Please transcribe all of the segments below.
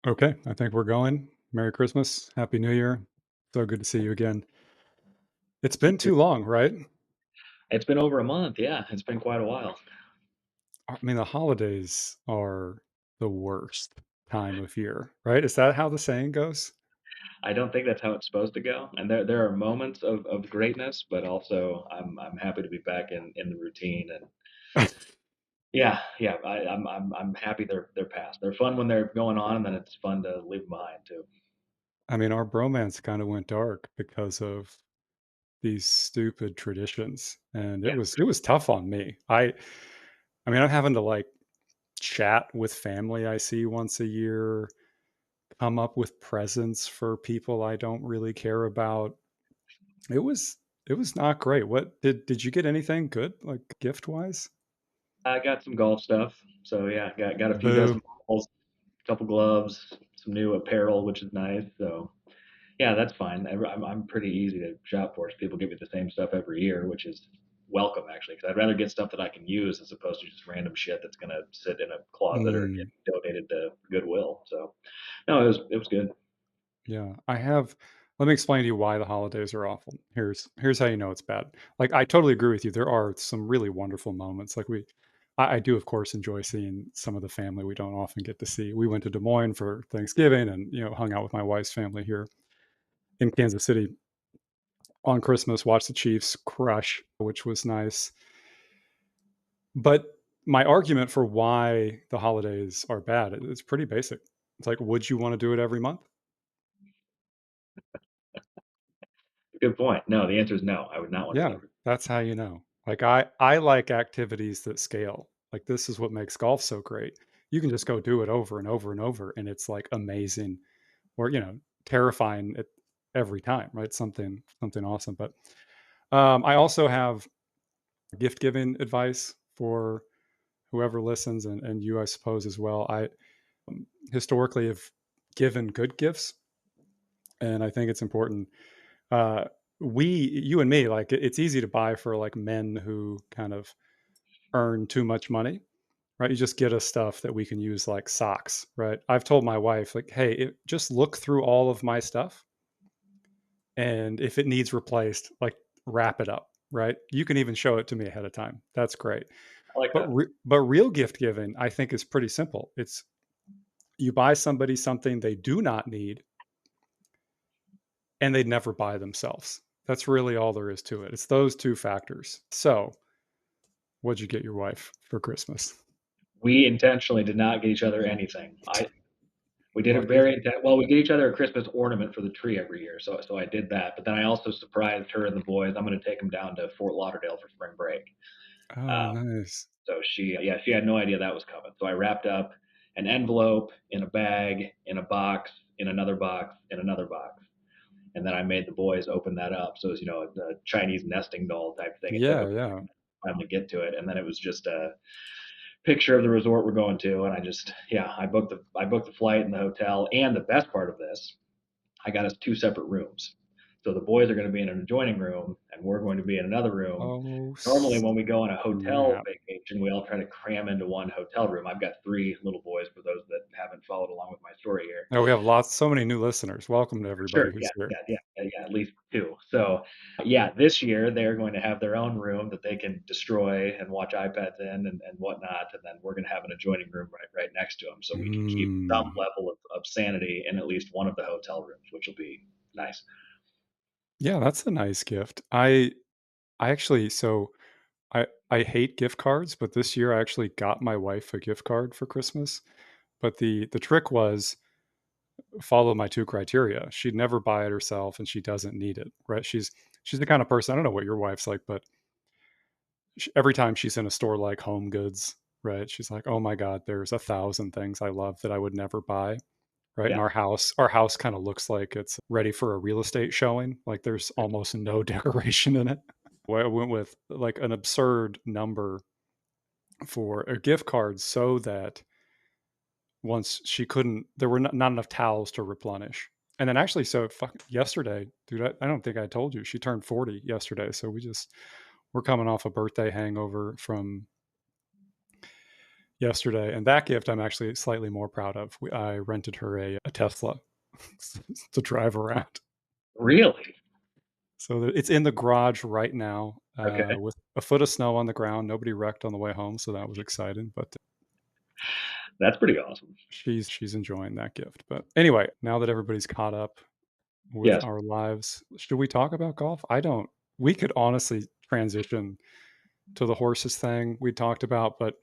Okay, I think we're going. Merry Christmas. Happy New Year. So good to see you again. It's You been too. too long, right? It's been over a month, yeah, it's been quite a while. I mean, the holidays are the worst time of year, right? Is that how the saying goes? I don't think that's how it's supposed to go, and there are moments of greatness, but also I'm happy to be back in the routine, and yeah, yeah, I'm happy they're past. They're fun when they're going on, and then it's fun to leave them behind too. I mean, our bromance kind of went dark because of these stupid traditions, and it Yeah, was it was tough on me. I mean, I'm having to like chat with family I see once a year, come up with presents for people I don't really care about. It was it was not great. What did you get anything good, like, gift-wise? I got some golf stuff, so yeah, got a few Boo. dozen balls, couple gloves, some new apparel, which is nice. So yeah, that's fine. I'm pretty easy to shop for. So people give me the same stuff every year, which is welcome actually, because I'd rather get stuff that I can use as opposed to just random shit that's gonna sit in a closet or get Mm, donated to Goodwill. So no, it was good. yeah, I have let me explain to you why the holidays are awful. Here's how you know it's bad. Like, I totally agree with you. There are some really wonderful moments. Like, I do, of course, enjoy seeing some of the family we don't often get to see. We went to Des Moines for Thanksgiving and, hung out with my wife's family here in Kansas City on Christmas, watched the Chiefs crush, which was nice. But my argument for why the holidays are bad, it's pretty basic. It's like, would you wanna do it every month? Good point. No, the answer is no. I would not want to do Yeah, that. that's how you know. Like, I like activities that scale. Like, this is what makes golf so great. You can just go do it over and over and over, and it's, like, amazing or, terrifying at every time, right? Something awesome, but, I also have gift giving advice for whoever listens and you, I suppose, as well. I historically have given good gifts, and I think it's important. Uh, you and me, like it's easy to buy for like men who kind of earn too much money, right? You just get us stuff that we can use like socks, right? I've told my wife, like, hey, just look through all of my stuff, and if it needs replaced, like wrap it up, right? You can even show it to me ahead of time. That's great. I like But that. but real gift giving, I think, is pretty simple. It's you buy somebody something they do not need and they'd never buy themselves. That's really all there is to it. It's those 2 factors. So, what'd you get your wife for Christmas? We intentionally did not get each other anything. I We did it Lucky. very well. We get each other a Christmas ornament for the tree every year, so I did that. But then I also surprised her and the boys. I'm going to take them down to Fort Lauderdale for spring break. Oh, Um, nice. so she had no idea that was coming. So I wrapped up an envelope in a bag, in a box, in another box, in another box, and then I made the boys open that up. So it was a Chinese nesting doll type thing. It took Yeah, them yeah. time to get to it, and then it was just a picture of the resort we're going to, and I booked the flight and the hotel. And the best part of this, I got us two separate rooms. So the boys are going to be in an adjoining room, and we're going to be in another room. Oh, Normally, when we go on a hotel snap. vacation, we all try to cram into one hotel room. I've got three little boys for those that haven't followed along with my story here. Now we have so many new listeners. Welcome to everybody Sure. Yeah. who's here. Yeah. Yeah. Yeah. Yeah. At least two. So, yeah, this year they're going to have their own room that they can destroy and watch iPads in and whatnot. And then we're going to have an adjoining room right next to them. So we can keep some Mm. level of sanity in at least one of the hotel rooms, which will be nice. Yeah, that's a nice gift. I actually I hate gift cards, but this year I actually got my wife a gift card for Christmas. But the trick was follow my 2 criteria. She'd never buy it herself and she doesn't need it, right? She's the kind of person, I don't know what your wife's like, but every time she's in a store like Home Goods, right? She's like, "Oh my god, there's 1,000 things I love that I would never buy." Right? And Yeah. our house kind of looks like it's ready for a real estate showing. Like there's almost no decoration in it. Well, I went with like an absurd number for a gift card so that once she couldn't there were not enough towels to replenish. And then actually yesterday, dude, I don't think I told you, she turned 40 yesterday. So we're coming off a birthday hangover from, yesterday, and that gift I'm actually slightly more proud of. I rented her a Tesla to drive around. Really? So it's in the garage right now, Okay. with a foot of snow on the ground. Nobody wrecked on the way home, so that was exciting. But That's pretty awesome. she's enjoying that gift. But anyway, now that everybody's caught up with Yes. our lives, should we talk about golf? I don't. We could honestly transition to the horses thing we talked about, but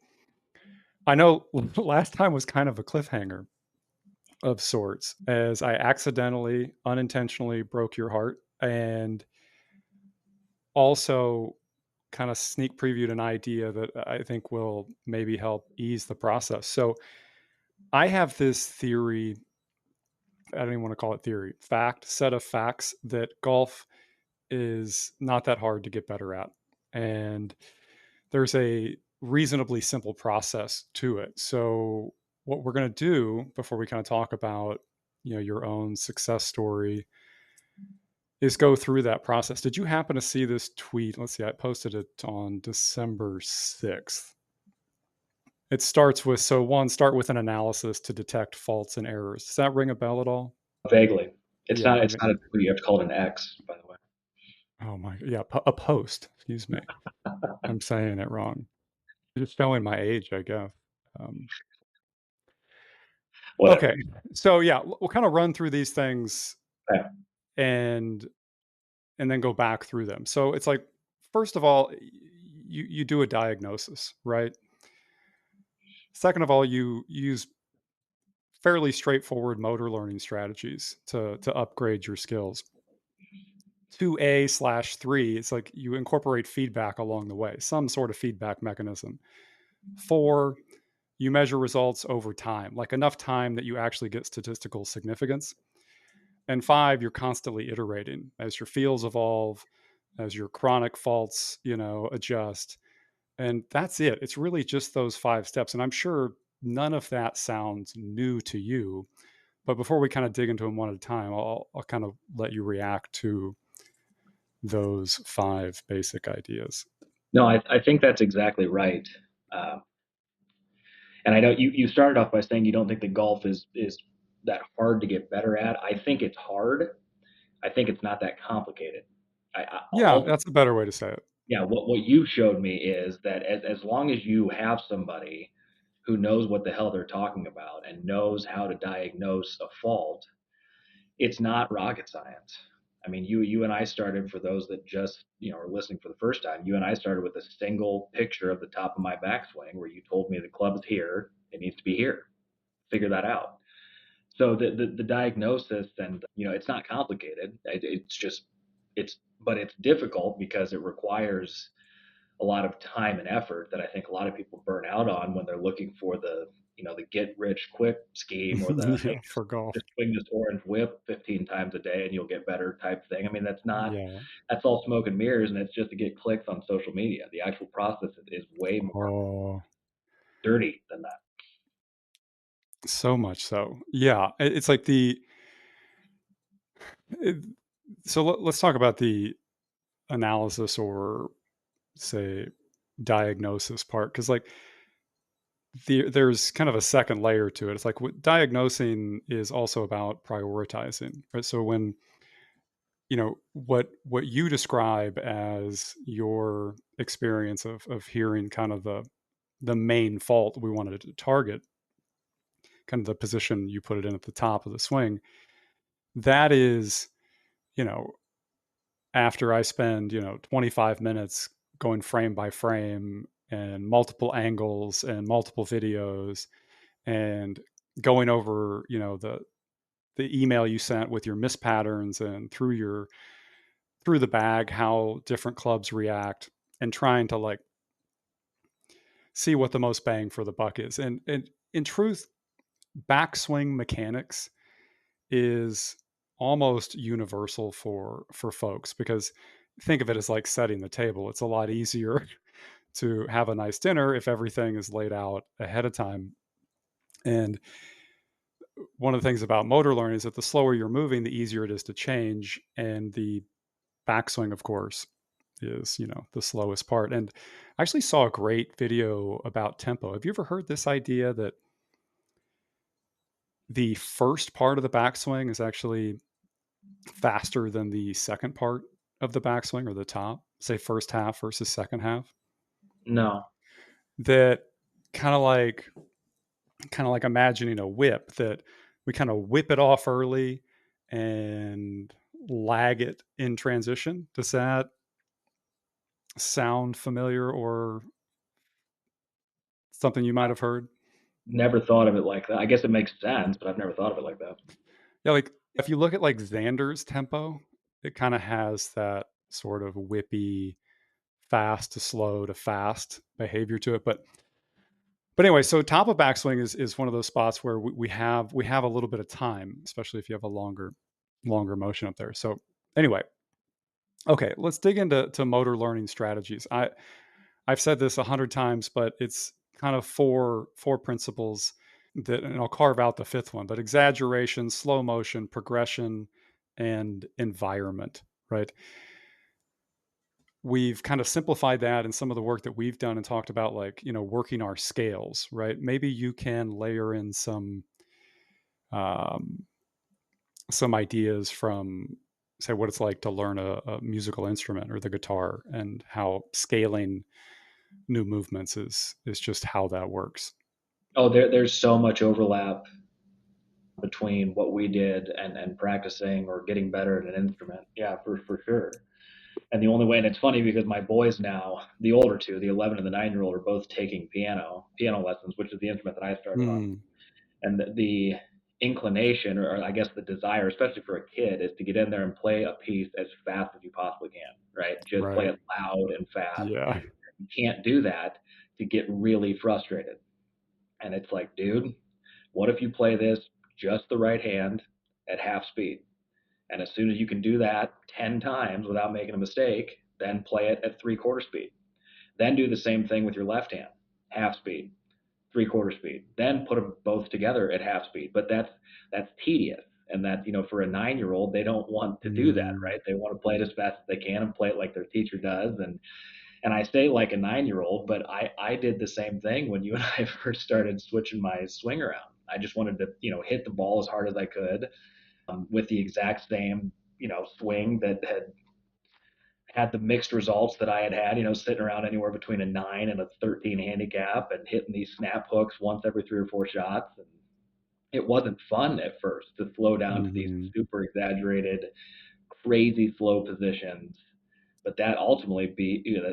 I know last time was kind of a cliffhanger of sorts, as I accidentally, unintentionally broke your heart, and also kind of sneak previewed an idea that I think will maybe help ease the process. So I have this theory. I don't even want to call it theory, set of facts that golf is not that hard to get better at. And there's a reasonably simple process to it. So what we're going to do before we kind of talk about, your own success story is go through that process. Did you happen to see this tweet? Let's see, I posted it on December 6th. It starts with, so one, start with an analysis to detect faults and errors. Does that ring a bell at all? Vaguely. It's Yeah. not it's not a tweet, you have to call it an X, by the way. Oh my, yeah, a post. Excuse me. I'm saying it wrong. Just showing my age, I guess. Um, Whatever. okay. So yeah, we'll kind of run through these things Yeah. and then go back through them. So it's like, first of all, you do a diagnosis, right? Second of all, you use fairly straightforward motor learning strategies to upgrade your skills. 2A/3, it's like you incorporate feedback along the way, some sort of feedback mechanism. 4, you measure results over time, like enough time that you actually get statistical significance. And 5, you're constantly iterating as your fields evolve, as your chronic faults, adjust. And that's it. It's really just those 5 steps. And I'm sure none of that sounds new to you. But before we kind of dig into them one at a time, I'll kind of let you react to those 5 basic ideas. No, I think that's exactly right. Um, and I know you started off by saying you don't think that golf is that hard to get better at. I think it's hard. I think it's not that complicated. Yeah, Ultimately, that's a better way to say it. yeah, what you showed me is that as long as you have somebody who knows what the hell they're talking about and knows how to diagnose a fault, it's not rocket science. I mean, you and I started, for those that just are listening for the first time. You and I started with a single picture of the top of my backswing, where you told me the club is here, it needs to be here. Figure that out. So the diagnosis, and it's not complicated. It's just but it's difficult because it requires a lot of time and effort that I think a lot of people burn out on when they're looking for the get rich quick scheme, or the, hey, Yeah, for golf. just swing this orange whip 15 times a day and you'll get better type thing. I mean, Yeah. that's all smoke and mirrors, and it's just to get clicks on social media. The actual process is way more Oh, dirty than that. so much so. Yeah, it's like it, so let's talk about the analysis, or say diagnosis part, because like there's kind of a second layer to it. It's like what diagnosing is also about prioritizing, right? So when what you describe as your experience of hearing kind of the main fault we wanted to target, kind of the position you put it in at the top of the swing, that is, you know after I spend 25 minutes going frame by frame and multiple angles and multiple videos, and going over the email you sent with your miss patterns, and through the bag how different clubs react, and trying to like see what the most bang for the buck is. And in truth, backswing mechanics is almost universal for folks, because think of it as like setting the table. It's a lot easier to have a nice dinner if everything is laid out ahead of time. And one of the things about motor learning is that the slower you're moving, the easier it is to change. And the backswing, of course, is, the slowest part. And I actually saw a great video about tempo. Have you ever heard this idea that the first part of the backswing is actually faster than the second part of the backswing or the top? Say first half versus second half. No. That kind of like kind of like imagining a whip that we kind of whip it off early and lag it in transition. Does that sound familiar or something you might have heard? Never thought of it like that. I guess it makes sense, but I've never thought of it like that. Yeah, like if you look at like Xander's tempo, it kind of has that sort of whippy, fast to slow to fast behavior to it. But anyway, so top of backswing is one of those spots where we have a little bit of time, especially if you have a longer motion up there. So anyway, okay, let's dig into motor learning strategies. I've said this 100 times, but it's kind of four principles that, and I'll carve out the fifth one. But exaggeration, slow motion, progression, and environment. Right. We've kind of simplified that in some of the work that we've done and talked about, like, working our scales. Right. Maybe you can layer in um, some ideas from, say, what it's like to learn a musical instrument or the guitar, and how scaling new movements is just how that works. Oh, there's so much overlap between what we did and practicing or getting better at an instrument. Yeah, for sure. And the only way, and it's funny because my boys now, the older two, the 11 and the 9-year old, are both taking piano lessons, which is the instrument that I started on. Mm, And the inclination, or I guess the desire, especially for a kid, is to get in there and play a piece as fast as you possibly can, right? Just play right. it loud and fast. Yeah. You can't do that to get really frustrated. And it's like, dude, what if you play this just the right hand at half speed? And as soon as you can do that 10 times without making a mistake, then play it at three-quarter speed. Then do the same thing with your left hand, half speed, three-quarter speed. Then put them both together at half speed. But that's tedious. And that, for a 9-year old, they don't want to do that, Mm, right? They want to play it as fast as they can and play it like their teacher does. And I say like a 9-year old, but I did the same thing when you and I first started switching my swing around. I just wanted to, hit the ball as hard as I could, with the exact same, swing that had the mixed results that I had, sitting around anywhere between a 9 and a 13 handicap and hitting these snap hooks once every 3 or 4 shots. And it wasn't fun at first to slow down to these mhm, super exaggerated, crazy slow positions. But that ultimately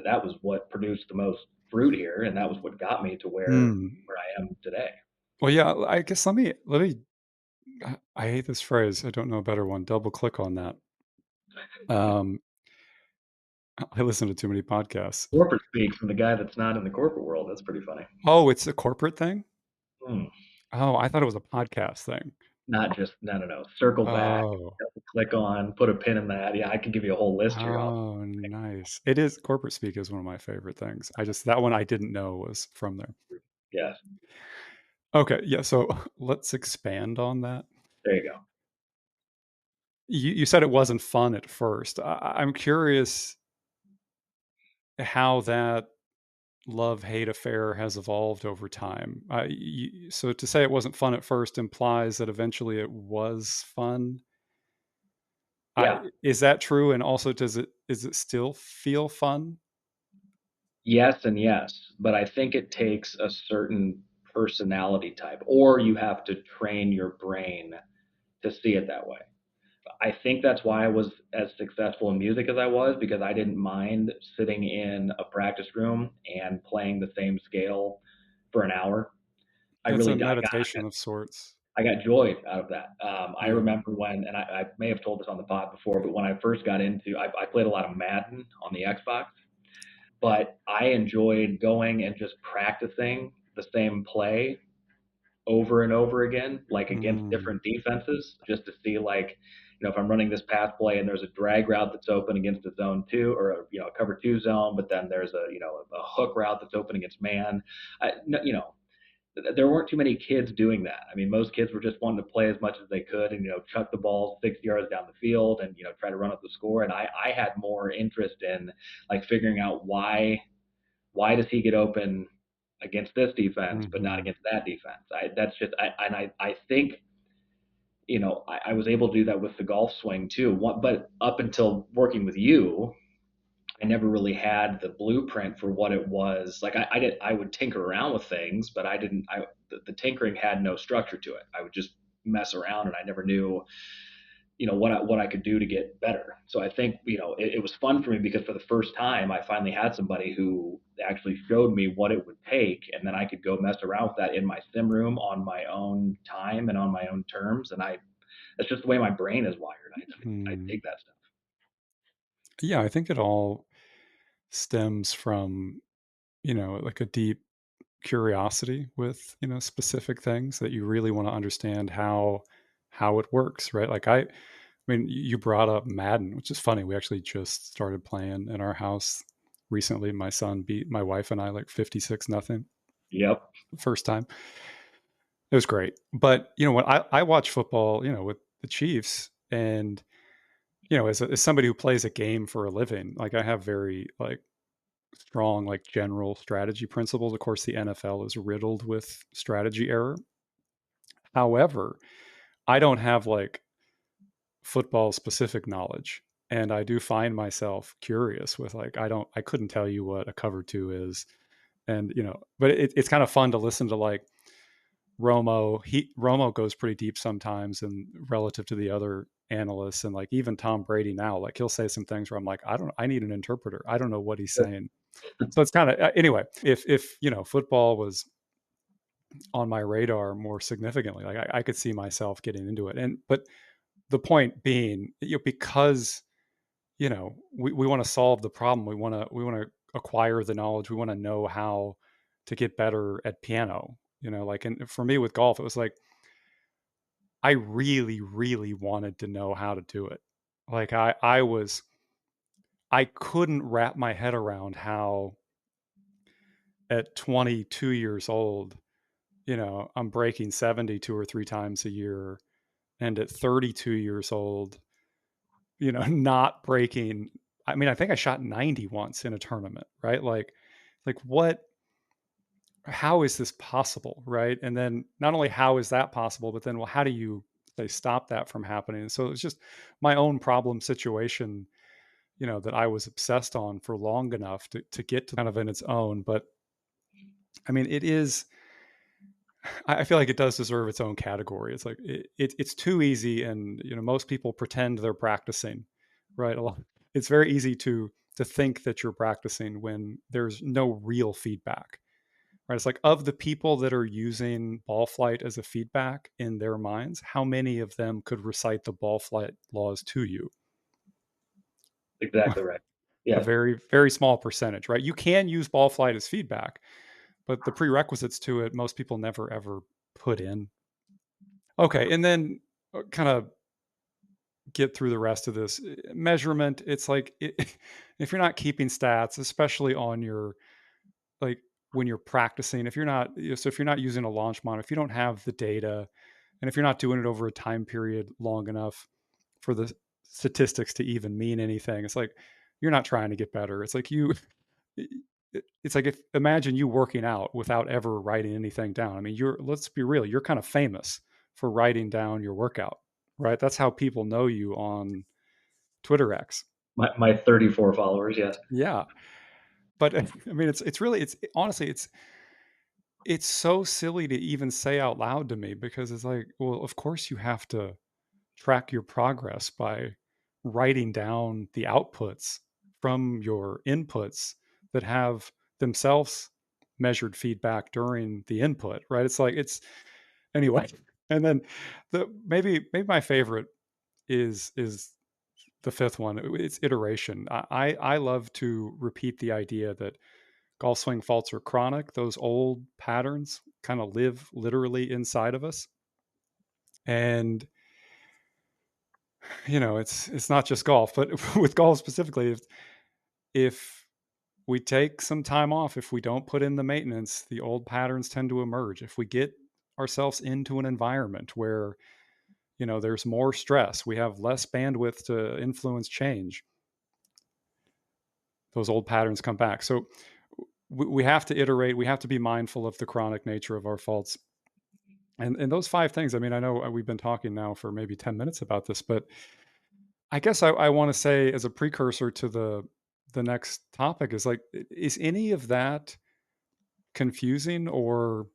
that was what produced the most fruit here, and that was what got me to where mm. I am today. Well, yeah, I guess let me I hate this phrase, I don't know a better one, double click on that. Um, I listen to too many podcasts. Corporate speak from the guy that's not in the corporate world. That's pretty funny. Oh, it's a corporate thing? Hmm. Oh, I thought it was a podcast thing. Not just no, no, no. Circle back, Oh. click on, put a pin in that. Yeah, I could give you a whole list here. Oh, nice. It is corporate speak is one of my favorite things. That one I didn't know was from there. Yes, Okay, yeah, so let's expand on that. there you go. You said it wasn't fun at first. I'm curious how that love-hate affair has evolved over time. So to say it wasn't fun at first implies that eventually it was fun. Yeah, Is that true? And also, is it still feel fun? yes, and yes, but I think it takes a certain personality type, or you have to train your brain to see it that way. I think that's why I was as successful in music as I was, because I didn't mind sitting in a practice room and playing the same scale for an hour. I It's a really meditation of sorts. I got joy out of that. I Yeah. remember when, and I may have told this on the pod before, but when I first got into, I played a lot of Madden on the Xbox, but I enjoyed going and just practicing the same play over and over again, like against Mm, different defenses, just to see like, if I'm running this pass play and there's a drag route that's open against a zone two or a cover two zone, but then there's a hook route that's open against man. I, no, there weren't too many kids doing that. I mean, most kids were just wanting to play as much as they could and, chuck the ball 60 yards down the field and, try to run up the score. And I had more interest in like figuring out why does he get open against this defense, but not Mhm. against that defense? That's just, I think, I was able to do that with the golf swing too. But up until working with you, I never really had the blueprint for what it was. Like I would tinker around with things, but I didn't. The tinkering had no structure to it. I would just mess around, and I never knew, what I could do to get better. So I think, it was fun for me because for the first time, I finally had somebody who actually showed me what it would take, and then I could go mess around with that in my sim room on my own time and on my own terms. And that's just the way my brain is wired. I Hmm. dig that stuff. Yeah, I think it all stems from, like a deep curiosity with, specific things that you really want to understand how it works, right? I mean, you brought up Madden, which is funny. We actually just started playing in our house recently. My son beat my wife and I like 56 nothing Yep. the first time. It was great. But, when I watch football, with the Chiefs and, as somebody who plays a game for a living, like I have very like strong like general strategy principles. Of course, the NFL is riddled with strategy error. However, I don't have like football specific knowledge. And I do find myself curious with like I couldn't tell you what a cover two is. And but it's kind of fun to listen to like Romo goes pretty deep sometimes and relative to the other analysts and like even Tom Brady now, like he'll say some things where I'm like, I need an interpreter. I don't know what he's saying. So it's kind of anyway, if football was on my radar more significantly, like I could see myself getting into it. And but the point being, because we want to solve the problem. We want to acquire the knowledge. We want to know how to get better at piano. Like and for me with golf, it was like I really, really wanted to know how to do it. Like I couldn't wrap my head around how at 22 years old, I'm breaking 70 2 or 3 times a year, and at 32 years old, not breaking. I mean, I think I shot 90 once in a tournament, right? Like what? How is this possible, right? And then not only how is that possible, but then well, how do you say stop that from happening? So it's just my own problem situation, that I was obsessed on for long enough to get to kind of in its own. But I mean, it is. I feel like it does deserve its own category. It's like it's too easy, and most people pretend they're practicing, right? It's very easy to think that you're practicing when there's no real feedback, right? It's like of the people that are using ball flight as a feedback in their minds, how many of them could recite the ball flight laws to you? Exactly right. A Yes. very very small percentage, right? You can use ball flight as feedback, but the prerequisites to it, most people never ever put in. Okay, and then kind of get through the rest of this measurement. It's like if you're not keeping stats, especially on your like when you're practicing, if you're not, so if you're not using a launch monitor, if you don't have the data, and if you're not doing it over a time period long enough for the statistics to even mean anything, it's like you're not trying to get better. It's like it's like if imagine you working out without ever writing anything down. I mean, let's be real, you're kind of famous for writing down your workout, right? That's how people know you on Twitter X. My 34 followers. Yes. Yeah. But I mean it's really it's honestly it's so silly to even say out loud to me because it's like, well, of course you have to track your progress by writing down the outputs from your inputs that have themselves measured feedback during the input, right? It's like it's anyway. And then maybe my favorite is the fifth one. It's iteration. I love to repeat the idea that golf swing faults are chronic. Those old patterns kind of live literally inside of us. And it's not just golf, but with golf specifically, if we take some time off. If we don't put in the maintenance, the old patterns tend to emerge. If we get ourselves into an environment where, there's more stress, we have less bandwidth to influence change, those old patterns come back. So we have to iterate. We have to be mindful of the chronic nature of our faults. And those 5 things, I mean, I know we've been talking now for maybe 10 minutes about this, but I guess I wanna say as a precursor to the next topic is, like, is any of that confusing or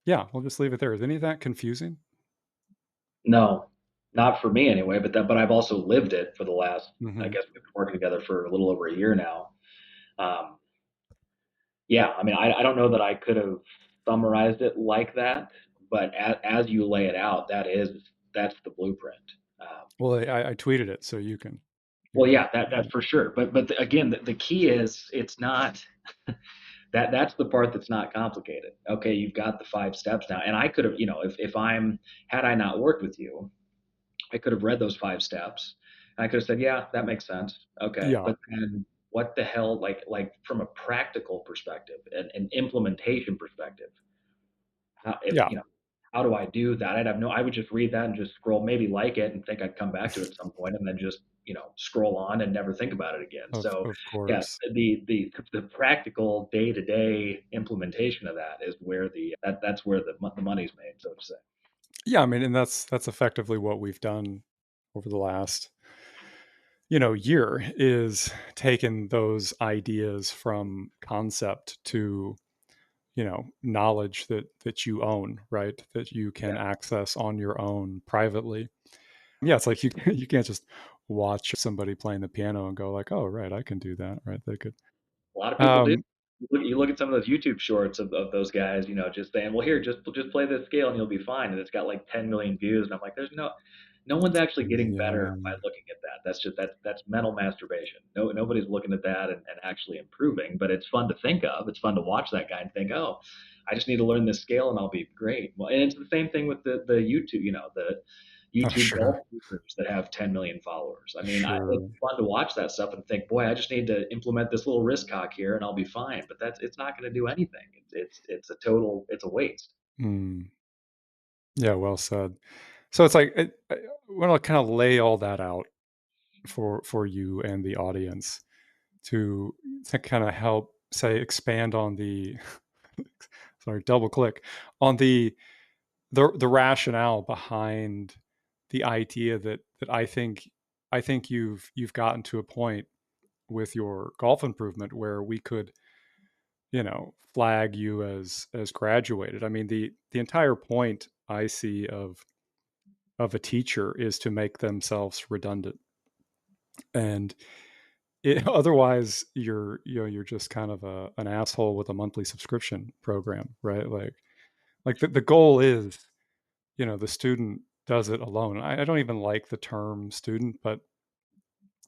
yeah, we'll just leave it there. Is any of that confusing? No, not for me anyway, but I've also lived it for the last, I Mhm. guess we've been working together for a little over a year now. Um, yeah, I mean, I don't know that I could have summarized it like that, but as you lay it out, that's the blueprint. Well, I tweeted it, so you Well, can yeah, look that's at it. for sure. But again, the key is it's not that's the part that's not complicated. Okay, you've got the 5 steps now, and I could have, if I'm had I not worked with you, I could have read those 5 steps, and I could have said, yeah, that makes sense. Okay, Yeah, but then what the hell, like from a practical perspective and an implementation perspective, how, if yeah, how do I do that? I would just read that and just scroll, maybe like it and think I'd come back to it at some point, and then just scroll on and never think about it again. So of yeah, course. the practical day to day implementation of that is where that's where the money's made, so to say. Yeah, I mean, and that's effectively what we've done over the last, year is taken those ideas from concept to knowledge that you own, right? That you can Yeah, access on your own privately. Yeah, it's like you you can't just watch somebody playing the piano and go like, "Oh, right, I can do that." Right? They could. a lot of people do. Um, You look at some of those YouTube shorts of those guys, just saying, "Well, here, just play this scale and you'll be fine," and it's got like 10 million views, and I'm like, "There's no one's actually getting better yeah, by looking at that. That's mental masturbation. Nobody's looking at that and actually improving, but it's fun to think of. It's fun to watch that guy and think, oh, I just need to learn this scale and I'll be great. Well, and it's the same thing with the YouTube, the oh, YouTube sure, golf gurus that have 10 million followers. I mean, it's sure. fun to watch that stuff and think, boy, I just need to implement this little wrist cock here and I'll be fine. But it's not going to do anything. It's a waste. Mm, yeah, well said. So it's like I want to kind of lay all that out for you and the audience to kind of help say expand on the sorry, double click on the rationale behind the idea that I think you've gotten to a point with your golf improvement where we could, flag you as graduated. I mean, the entire point I see of a teacher is to make themselves redundant. And otherwise you're just kind of an asshole with a monthly subscription program, right? Like the goal is, the student does it alone. I don't even like the term student, but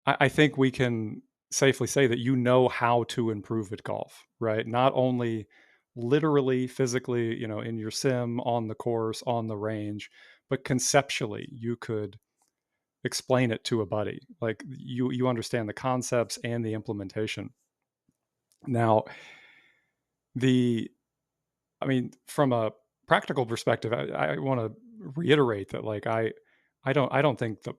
I think we can safely say that you know how to improve at golf, right? Not only literally, physically, in your sim, on the course, on the range, but conceptually, you could explain it to a buddy. Like you understand the concepts and the implementation. Now, the I mean, from a practical perspective, I want to reiterate that like I don't think that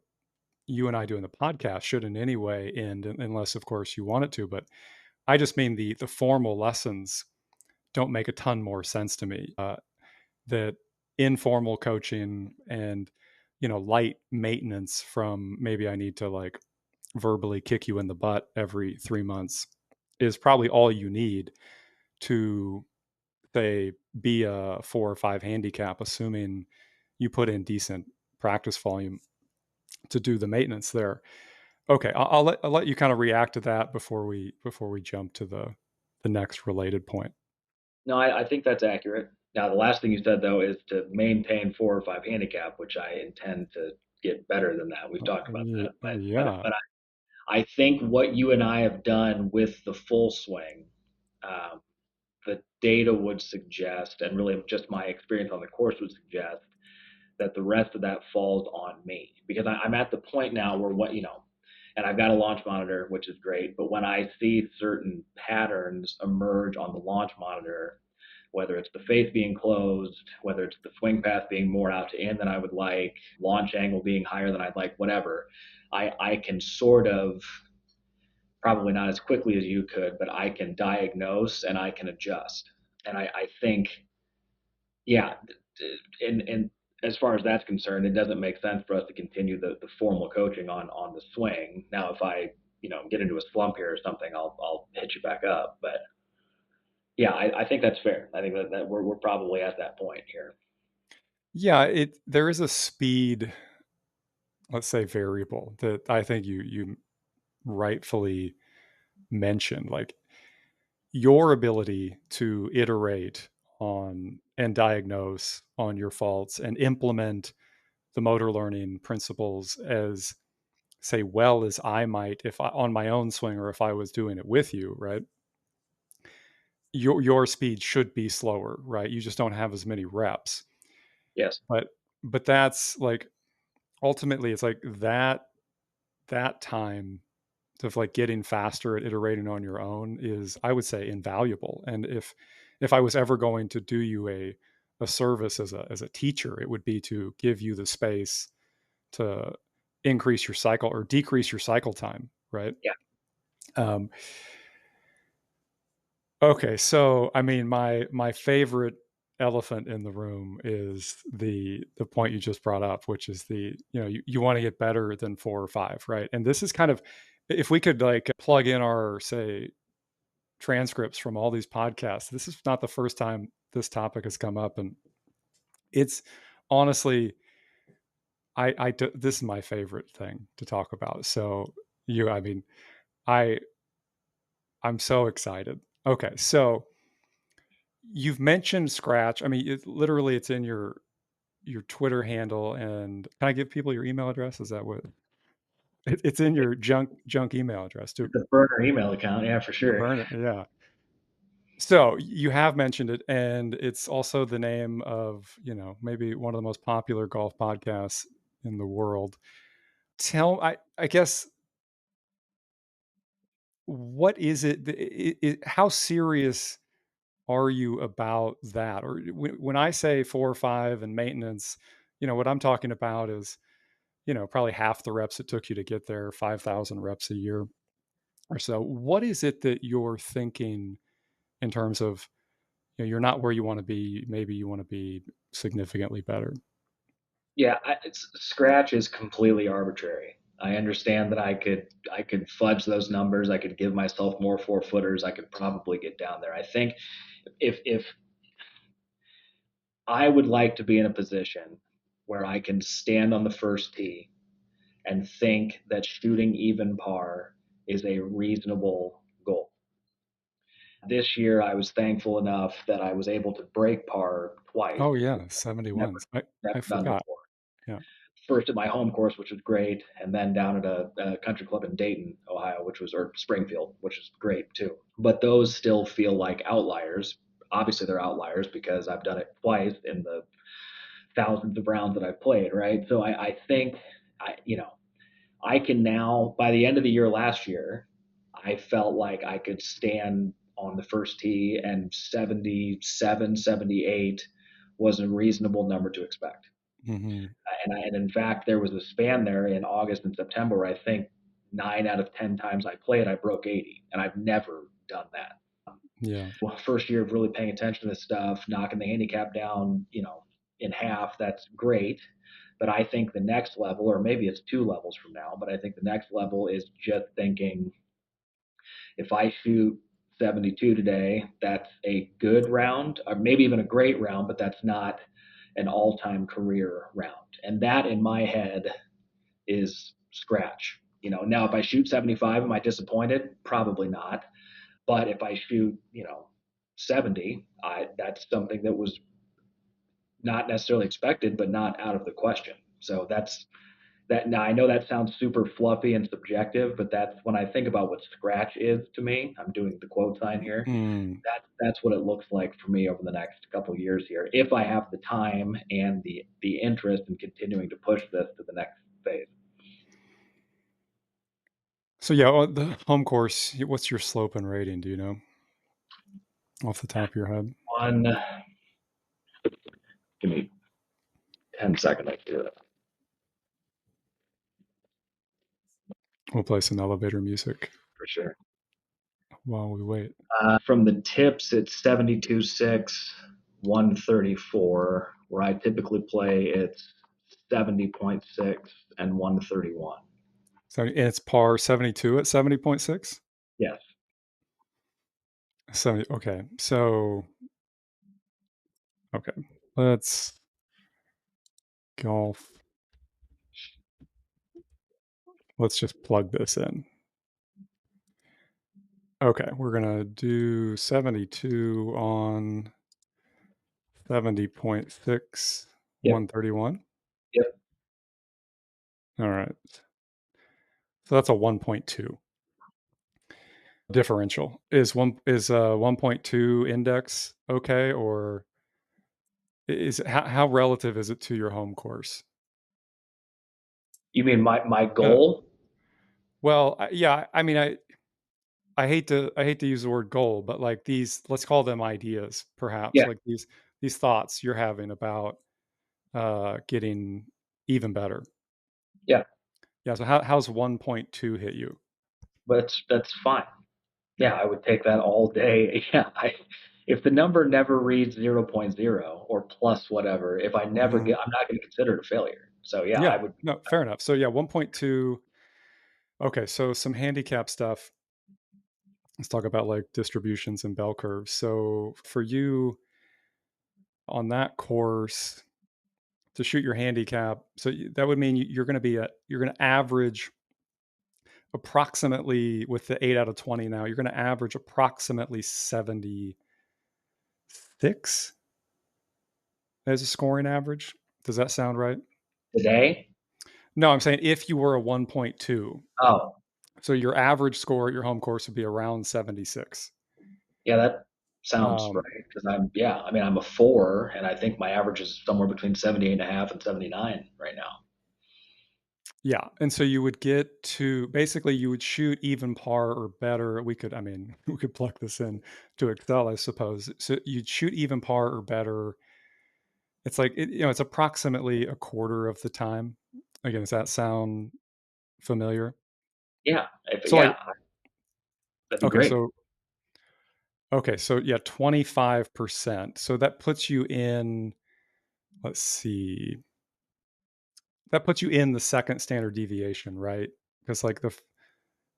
you and I doing the podcast should in any way end unless of course you want it to, but I just mean the formal lessons don't make a ton more sense to me. That informal coaching and light maintenance from maybe I need to like verbally kick you in the butt every 3 months is probably all you need to say be a 4 or 5 handicap, assuming you put in decent practice volume to do the maintenance there. Okay, I'll let you kind of react to that before we jump to the next related point. No, I think that's accurate. Now, the last thing you said though is to maintain 4 or 5 handicap, which I intend to get better than that. We've talked about that, Yeah. but I think what you and I have done with the full swing, um, the data would suggest, and really just my experience on the course would suggest that the rest of that falls on me because I'm at the point now where and I've got a launch monitor, which is great. But when I see certain patterns emerge on the launch monitor, whether it's the face being closed, whether it's the swing path being more out to in than I would like, launch angle being higher than I'd like, whatever, I can sort of, probably not as quickly as you could, but I can diagnose and I can adjust. And I think, yeah, and as far as that's concerned, it doesn't make sense for us to continue the formal coaching on the swing. Now, if I get into a slump here or something, I'll hit you back up. But yeah, I think that's fair. I think that we're probably at that point here. Yeah, there is a speed, let's say, variable that I think you rightfully mentioned. Like your ability to iterate on and diagnose on your faults and implement the motor learning principles as, say, well as I might if I on my own swing, or if I was doing it with you, right? Your speed should be slower, right? You just don't have as many reps. Yes. But that's like, ultimately it's like that time of like getting faster at iterating on your own is, I would say, invaluable. And if I was ever going to do you a service as a teacher, it would be to give you the space to increase your cycle or decrease your cycle time, right? Yeah. um, okay, so I mean, my favorite elephant in the room is the point you just brought up, which is you want to get better than 4 or 5, right? And this is kind of, if we could like plug in our, say, transcripts from all these podcasts, this is not the first time this topic has come up, and it's honestly, this is my favorite thing to talk about. So I mean, I I'm so excited. Okay, so you've mentioned Scratch. I mean, literally it's in your Twitter handle, and can I give people your email address? Is that what it's in your junk email address too? It's a burner email account, yeah, for The sure. burner, yeah. So you have mentioned it, and it's also the name of, maybe one of the most popular golf podcasts in the world. I guess, what is it? How serious are you about that? Or when I say 4 or 5 and maintenance, what I'm talking about is, probably half the reps it took you to get there, 5,000 reps a year or so. What is it that you're thinking in terms of, you're not where you want to be, maybe you want to be significantly better? Yeah, scratch is completely arbitrary. I understand that I could fudge those numbers. I could give myself more 4 footers. I could probably get down there. I think if I would like to be in a position where I can stand on the first tee and think that shooting even par is a reasonable goal. This year, I was thankful enough that I was able to break par twice, Oh which yeah, I've never 71s. never I done forgot. before. Yeah. First at my home course, which was great, and then down at a country club in Dayton, Ohio, or Springfield, which is great too. But those still feel like outliers. Obviously, they're outliers because I've done it twice in the thousands of rounds that I've played, right? So I think I can now, by the end of the year last year, I felt like I could stand on the first tee, and 77, 78 was a reasonable number to expect. Hmm. And in fact, there was a span there in August and September where I think 9 out of 10 times I played, I broke 80, and I've never done that. Yeah. Well, first year of really paying attention to this stuff, knocking the handicap down, in half, that's great. But I think the next level, or maybe it's 2 levels from now, but I think the next level is just thinking, if I shoot 72 today, that's a good round, or maybe even a great round, but that's not an all time career round. And that in my head is scratch. Now if I shoot 75, am I disappointed? Probably not. But if I shoot, 70, that's something that was not necessarily expected, but not out of the question. So that's that. Now I know that sounds super fluffy and subjective, but that's when I think about what scratch is to me. I'm doing the quote sign here. Mm, That's what it looks like for me over the next couple of years here, if I have the time and the interest in continuing to push this to the next phase. So yeah, on the home course, what's your slope and rating? Do you know off the top of your head? On, give me 10 seconds. I can do it. We'll play some elevator music For sure. while we wait. From the tips, it's 72.6, 134. Where I typically play, it's 70.6 and 131. So and it's par 72 at 70.6. Yes. 70. Okay. So okay, let's golf. Let's just plug this in. Okay, we're gonna do 72 on 70.6, Yep. 131. Yep. All right. So that's a 1.2 differential. Is 1.2 index okay, or is it, how relative is it to your home course? You mean my Uh, goal? well, yeah, I mean I hate to use the word goal, but like these, let's call them ideas, perhaps, Yeah. like these thoughts you're having about getting even better. Yeah. Yeah. So how's 1.2 hit you? But that's fine. Yeah, I would take that all day. Yeah, if the number never reads zero point 0 or plus whatever, if I never Mhm. get, I'm not going to consider it a failure. So yeah, I Yeah. would. No, fair enough. So yeah, 1.2. Okay. So some handicap stuff. Let's talk about like distributions and bell curves. So for you on that course to shoot your handicap, so that would mean you're going to be you're going to average approximately with the 8 out of 20 now, you're going to average approximately 76 as a scoring average. Does that sound right? Today. No, I'm saying if you were a 1.2, Oh, so your average score at your home course would be around 76. yeah, that sounds Um, right. Because I'm, yeah, I mean, I'm a 4, and I think my average is somewhere between 78.5 and 79 right now. yeah, and so you would get to basically you would shoot even par or better. We could, I mean, we could plug this in to Excel, I suppose. So you'd shoot even par or better. It's like it's approximately a quarter of the time. Again, does that sound familiar? Yeah, So yeah, like, that'd be okay, great. so okay, so yeah, 25%. So that puts you in, let's see, that puts you in the second standard deviation, right? Because like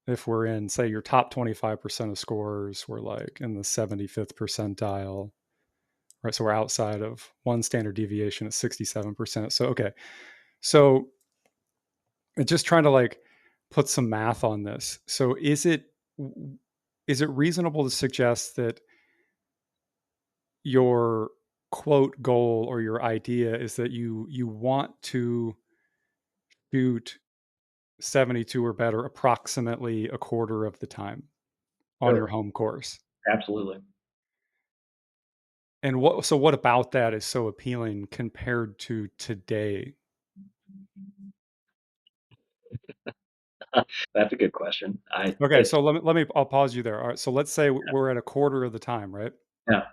if we're in, say, your top 25% of scores, we're like in the 75th percentile, right? So we're outside of one standard deviation at 67%. So okay, so just trying to like put some math on this. So is it reasonable to suggest that your quote goal or your idea is that you want to shoot 72 or better approximately a quarter of the time on your Sure, home course? absolutely. And what about that is so appealing compared to today? That's a good question. Okay, It's so let me I'll pause you there. All right, so let's say we're at a quarter of the time, right? yeah,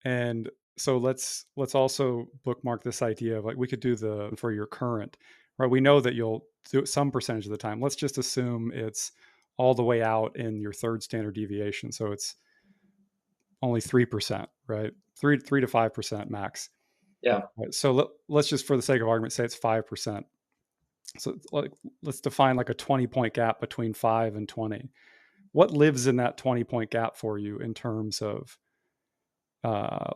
And so let's also bookmark this idea of like we could do the for your current, right? We know that you'll do it some percentage of the time. Let's just assume it's all the way out in your third standard deviation. So it's only 3%, right? Three to 5% max. yeah. Right. So let's just for the sake of argument say it's 5%. So like let's define like a 20-point gap between 5 and 20. What lives in that 20-point gap for you in terms of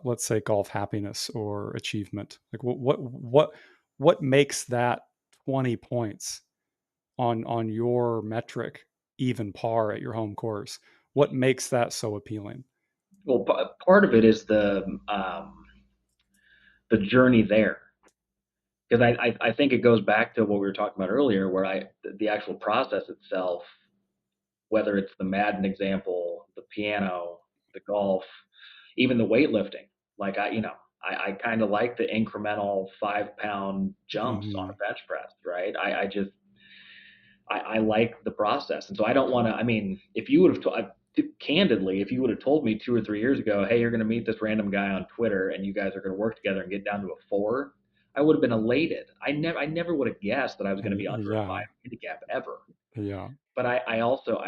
let's say golf happiness or achievement? Like what makes that 20 points on your metric even par at your home course? What makes that so appealing? Well, part of it is the journey there. Because I think it goes back to what we were talking about earlier, where the actual process itself, whether it's the Madden example, the piano, the golf, even the weightlifting, like I kind of like the incremental 5 pound jumps on Mhm. a bench press, right? I just I like the process, and so I don't want to. I mean, if you would have candidly, if you would have told me 2 or 3 years ago, hey, you're going to meet this random guy on Twitter, and you guys are going to work together and get down to a four, I would have been elated. I never would have guessed that I was going to be under a Yeah, five handicap ever. yeah, But I also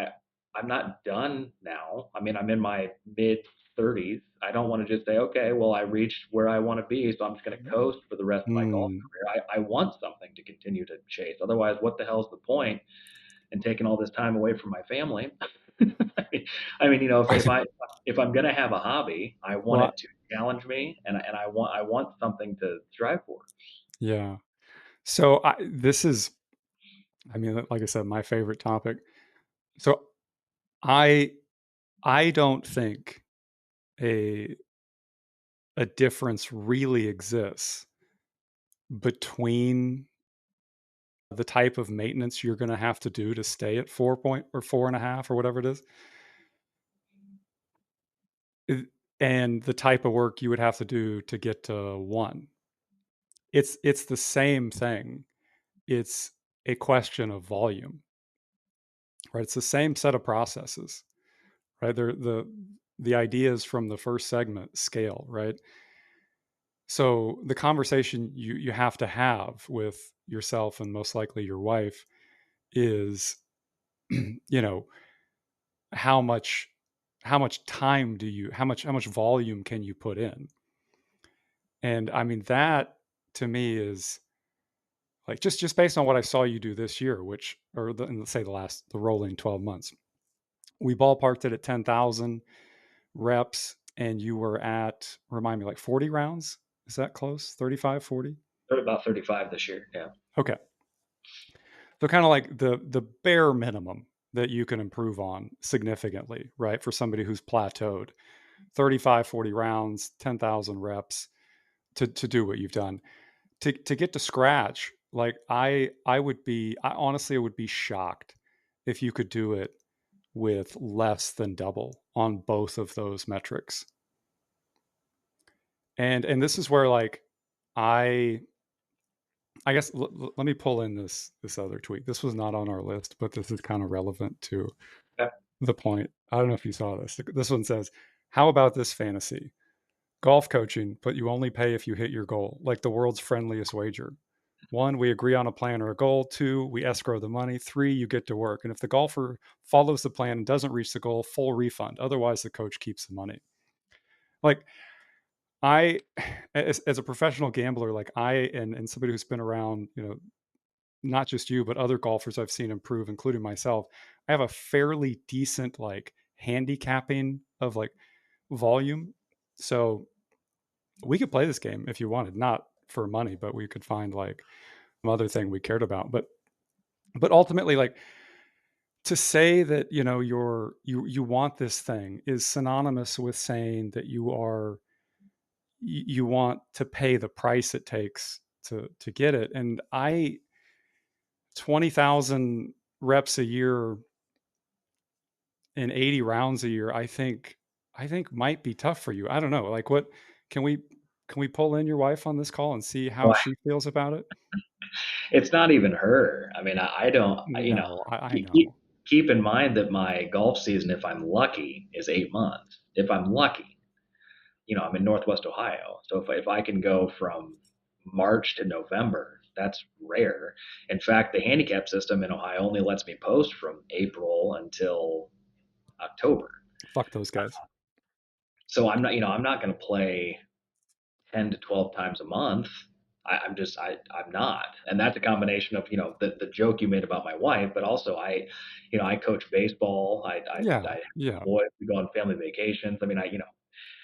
I'm not done now. I mean, I'm in my mid 30s. I don't want to just say, okay, well, I reached where I want to be, so I'm just going to coast for the rest of my golf mm, career. I want something to continue to chase. Otherwise, what the hell's the point in taking all this time away from my family? I mean, if I'm going to have a hobby, I want well, it to challenge me, and I want something to strive for. yeah. So this is, I mean, like I said, my favorite topic. So I I don't think a a difference really exists between the type of maintenance you're going to have to do to stay at 4 point or 4.5 or whatever it is, i- and the type of work you would have to do to get to one. It's the same thing. It's a question of volume, right? It's the same set of processes, right? The ideas from the first segment scale, right? So the conversation you have to have with yourself and most likely your wife is, you know, how much time do you how much volume can you put in? And I mean that to me is like just based on what I saw you do this year, which or let's say the rolling 12 months. We ballparked it at 10,000 reps and you were at, remind me, like 40 rounds. Is that close? 35, 40? About 35 this year. Yeah. Okay. So kind of like the bare minimum that you can improve on significantly, right? For somebody who's plateaued, 35, 40 rounds, 10,000 reps to do what you've done. To get to scratch, like I honestly would be shocked if you could do it with less than double on both of those metrics. And this is where like I I guess let me pull in this other tweet. This was not on our list, but this is kind of relevant to Yeah. the point. I don't know if you saw this. This one says, "How about this fantasy? Golf coaching, but you only pay if you hit your goal, like the world's friendliest wager. One, we agree on a plan or a goal. Two, we escrow the money. Three, you get to work. And if the golfer follows the plan and doesn't reach the goal, full refund. Otherwise, the coach keeps the money." Like I, as a professional gambler, like and somebody who's been around, not just you, but other golfers I've seen improve, including myself, I have a fairly decent like handicapping of like volume. So we could play this game if you wanted, not for money, but we could find like some other thing we cared about. But ultimately, like to say that you want this thing is synonymous with saying that you want to pay the price it takes to get it. And I 20,000 reps a year and 80 rounds a year, I think might be tough for you. I don't know. Like what can we can we pull in your wife on this call and see how Well, she feels about it? it's not even her. I mean, I don't, No, I keep, know. keep keep in mind that my golf season, if I'm lucky, is 8 months. If I'm lucky, I'm in Northwest Ohio. So if I can go from March to November, that's rare. In fact, the handicap system in Ohio only lets me post from April until October. Fuck those guys. So I'm not going to play 10 to 12 times a month. I'm not. And that's a combination of, the joke you made about my wife, but also I coach baseball. Yeah, I have yeah, boys, we go on family vacations. I mean,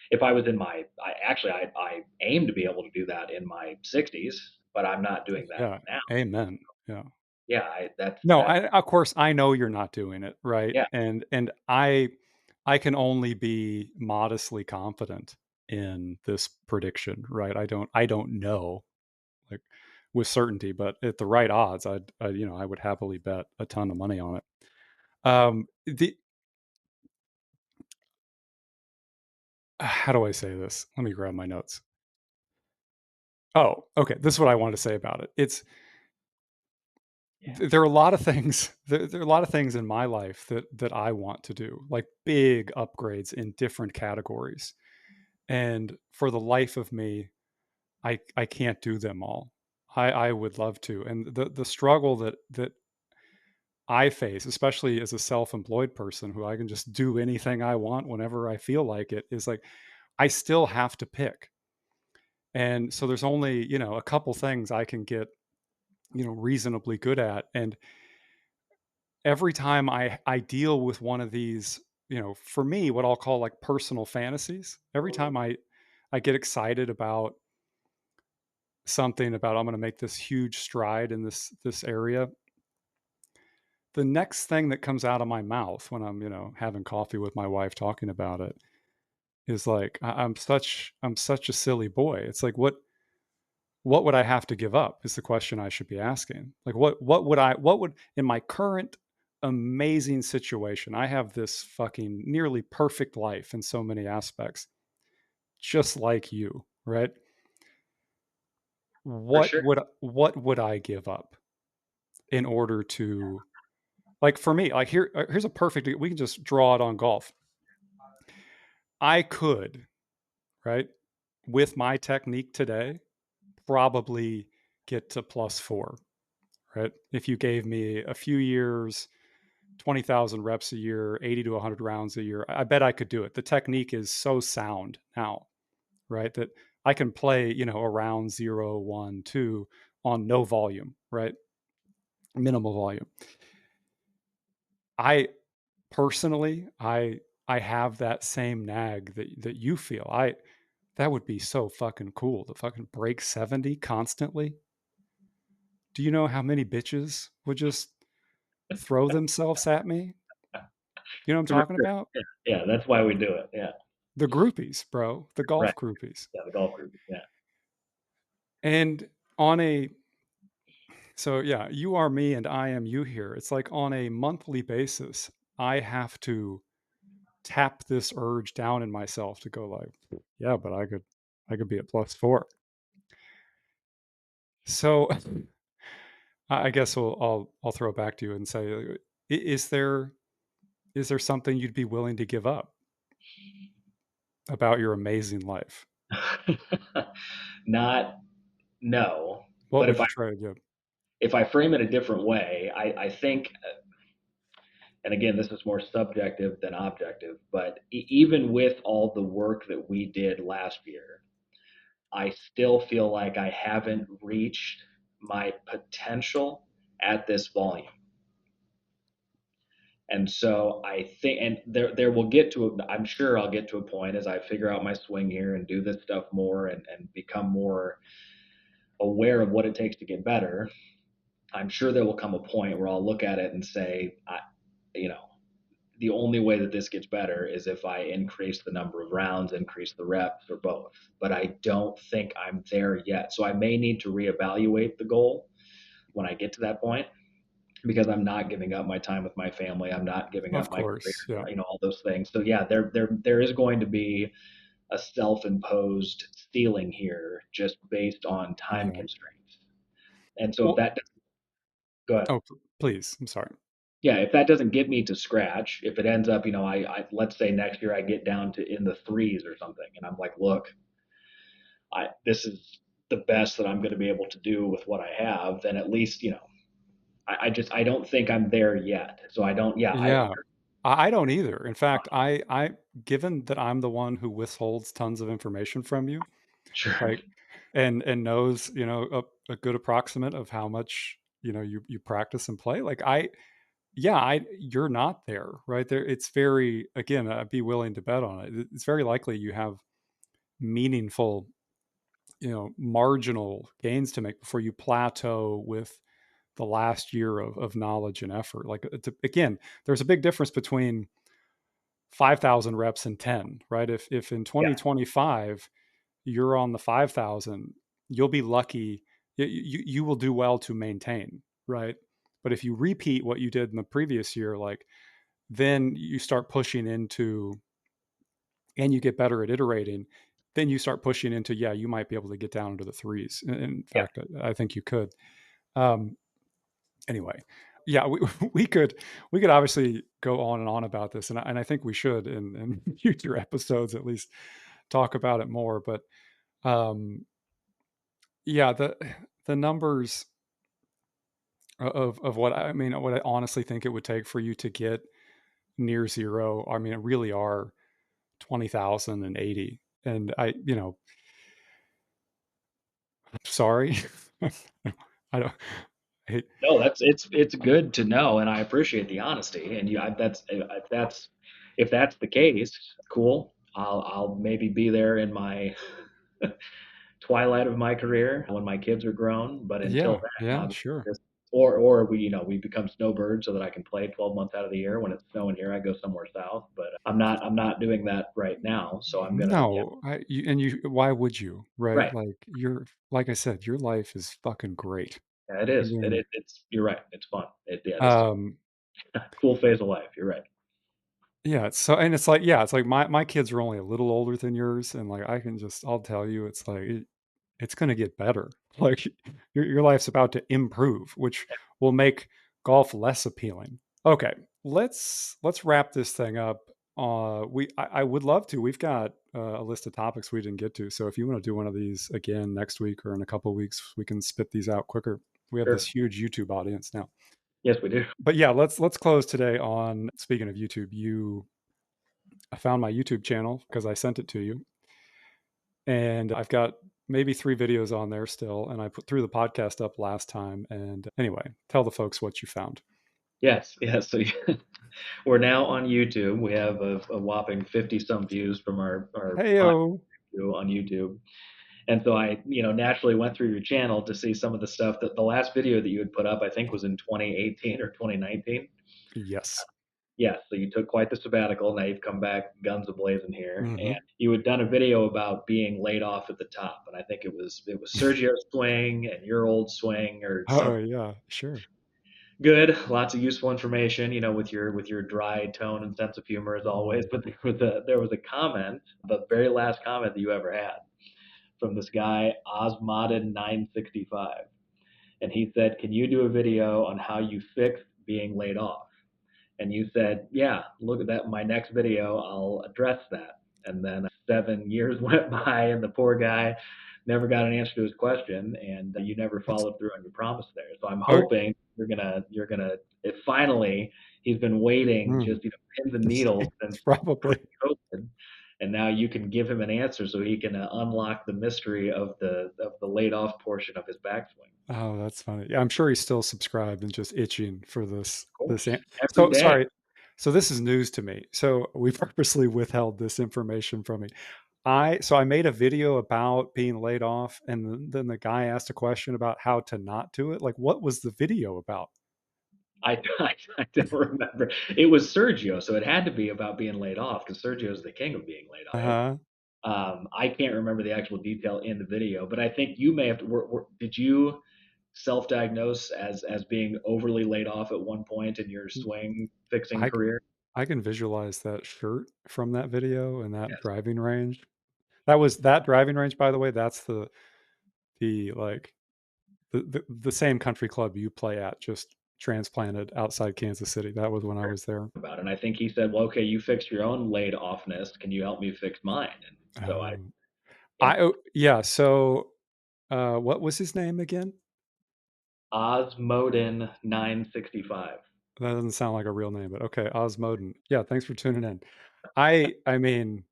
if I was in I aim to be able to do that in my 60s, but I'm not doing that yeah. now. Amen. Yeah. Yeah, No, that's, of course I know you're not doing it, right? yeah. And I can only be modestly confident in this prediction, right? I don't know like with certainty, but at the right odds, I would happily bet a ton of money on it. The how do I say this? Let me grab my notes. Oh, okay. This is what I wanted to say about it. Yeah. there are a lot of things there are a lot of things in my life that I want to do, like big upgrades in different categories. And for the life of me, I can't do them all. I would love to. And the struggle that I face, especially as a self-employed person who I can just do anything I want whenever I feel like it, is like I still have to pick. And so there's only, a couple things I can get, reasonably good at. And every time I deal with one of these, for me, what I'll call like personal fantasies, every time I get excited about something about I'm going to make this huge stride in this area, the next thing that comes out of my mouth when I'm, having coffee with my wife talking about it is like I'm such a silly boy. It's like what would I have to give up is the question I should be asking. Like what would in my current amazing situation, I have this fucking nearly perfect life in so many aspects, just like you, right? For What sure. would what would I give up in order to, like, for me, like, here's a perfect, we can just draw it on golf. I could, right, with my technique today, probably get to +4, right? If you gave me a few years, 20,000 reps a year, 80 to 100 rounds a year, I bet I could do it. The technique is so sound now, right, that I can play, around 0, 1, 2 on no volume, right? Minimal volume. I personally, I have that same nag that you feel. That would be so fucking cool to fucking break 70 constantly. Do you know how many bitches would just throw themselves at me? You know what I'm For talking sure. about? Yeah. Yeah. That's why we do it. Yeah. The groupies, bro, the Right. golf groupies. Yeah. The golf group. Yeah. And on a so yeah, you are me and I am you here. It's like on a monthly basis, I have to tap this urge down in myself to go like, yeah, but I could be at +4. So I guess I'll throw it back to you and say, is there something you'd be willing to give up about your amazing life? Not no. What But would you try to give? if I frame it a different way, I think, and again, this is more subjective than objective, but even with all the work that we did last year, I still feel like I haven't reached my potential at this volume. And so I think, and there will get to, I'm sure I'll get to a point as I figure out my swing here and do this stuff more and become more aware of what it takes to get better. I'm sure there will come a point where I'll look at it and say, you know, the only way that this gets better is if I increase the number of rounds, increase the reps, or both. But I don't think I'm there yet. So I may need to reevaluate the goal when I get to that point because I'm not giving up my time with my family. I'm not giving Of up my career, course, yeah, all those things. So yeah, there is going to be a self-imposed ceiling here just based on time yeah. constraints. And so if Well, that, go ahead. please, I'm sorry. Yeah, if that doesn't get me to scratch, if it ends up, I let's say next year I get down to in the threes or something, and I'm like, look, this is the best that I'm going to be able to do with what I have, then at least, I don't think I'm there yet. So I don't, yeah, I Yeah, I don't either. In fact, given that I'm the one who withholds tons of information from you, sure, like, and knows, a good approximate of how much, you practice and play, like, yeah, you're not there, right? There, it's very, again, I'd be willing to bet on it. It's very likely you have meaningful, marginal gains to make before you plateau with the last year of knowledge and effort. Like, again, there's a big difference between 5,000 reps and 10, right? If in yeah, 2025 you're on the 5,000, you'll be lucky. You will do well to maintain, right? But if you repeat what you did in the previous year, like, then you start pushing into, and you get better at iterating, then you start pushing into, yeah, you might be able to get down into the threes. In yeah, fact, I think you could. Um, Anyway, yeah, we we could obviously go on and on about this, and I think we should in future episodes at least talk about it more. But um, yeah, the numbers of what I mean, what I honestly think it would take for you to get near zero. I mean, it really are 20,000 and 80. And sorry, I don't. I, No, it's good to know, and I appreciate the honesty. And that's if that's the case, cool. I'll maybe be there in my twilight of my career when my kids are grown. But until yeah, then, yeah, obviously, sure. or we become snowbirds so that I can play 12 months out of the year. When it's snowing here, I go somewhere south. But I'm not doing that right now. So I'm gonna yeah, No, why would you, right? right. Like, like I said, your life is fucking great. Yeah, it I is. mean, It's you're right. It's fun. This is um, a cool phase of life. You're right. yeah, and it's like, yeah, it's like my kids are only a little older than yours, and like I'll tell you, it's like it's gonna get better. Like your life's about to improve, which will make golf less appealing. Okay, let's wrap this thing up. I would love to. We've got a list of topics we didn't get to, so if you want to do one of these again next week or in a couple of weeks, we can spit these out quicker. We have this Sure. huge YouTube audience now. Yes, we do. But yeah, let's close today on speaking of YouTube. I found my YouTube channel because I sent it to you, and I've got maybe 3 videos on there still, and I threw the podcast up last time. And anyway, tell the folks what you found. Yes, yes. So we're now on YouTube. We have a whopping 50 some views from our podcast Heyo. on YouTube. And so I, naturally went through your channel to see some of the stuff that the last video that you had put up, I think was in 2018 or 2019. Yes. Yes, so you took quite the sabbatical. Now you've come back guns a-blazing here, and Mhm. you had done a video about being laid off at the top, and I think it was Sergio's swing and your old swing or Oh, something. yeah, sure. Good, lots of useful information, with your dry tone and sense of humor as always. But there was a comment, the very last comment that you ever had from this guy Osmodin965, and he said, "Can you do a video on how you fix being laid off?" And you said, "Yeah, look at that. My next video, I'll address that." And then 7 years went by, and the poor guy never got an answer to his question, and you never That's followed through on your promise there. So I'm oh, hoping you're gonna. It finally, he's been waiting mm, just pins and needles since it's probably. pre-COVID, and now you can give him an answer so he can unlock the mystery of the laid off portion of his backswing. Oh, that's funny. Yeah, I'm sure he's still subscribed and just itching for this Of this course, an every so day. sorry. So this is news to me. So we purposely withheld this information from me. I made a video about being laid off, and then the guy asked a question about how to not do it. Like, what was the video about? I don't remember. It was Sergio, so it had to be about being laid off because Sergio is the king of being laid off. Uh-huh. I can't remember the actual detail in the video, but I think you may have. Did you self-diagnose as being overly laid off at one point in your swing fixing I c career? I can visualize that shirt from that video and that Yes. driving range. That driving range, by the way, that's like, the same country club you play at, just transplanted outside Kansas City. That was when I was there. About it. And I think he said, "Well, okay, you fixed your own laid offness. Can you help me fix mine?" And so Um, yeah, yeah, so, what was his name again? Osmodin965. That doesn't sound like a real name, but okay, Osmoden. Yeah, thanks for tuning in. I mean,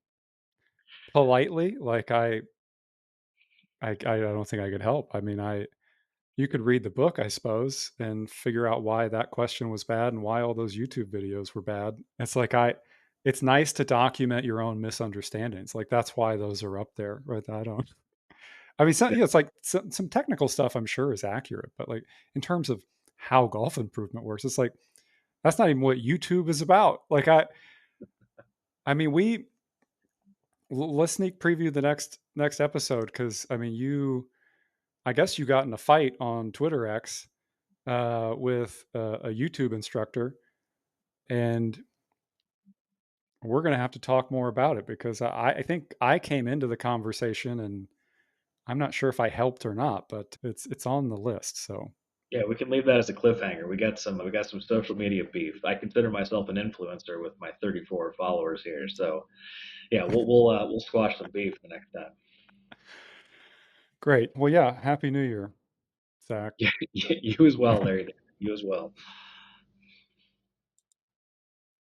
politely, like, I don't think I could help. I mean, you could read the book, I suppose, and figure out why that question was bad and why all those YouTube videos were bad. It's nice to document your own misunderstandings. Like, that's why those are up there, right? I mean, it's like some technical stuff I'm sure is accurate, but like in terms of how golf improvement works, it's like that's not even what YouTube is about. Like I mean, let's sneak preview the next episode because I mean, I guess you got in a fight on Twitter X with a YouTube instructor, and we're going to have to talk more about it because I think I came into the conversation and I'm not sure if I helped or not, but it's on the list. So Yeah, we can leave that as a cliffhanger. We got some social media beef. I consider myself an influencer with my 34 followers here. So yeah, we'll squash some beef the next time. Great. Well, yeah, happy New Year, Zach. Yeah, you as well, Larry. You as well.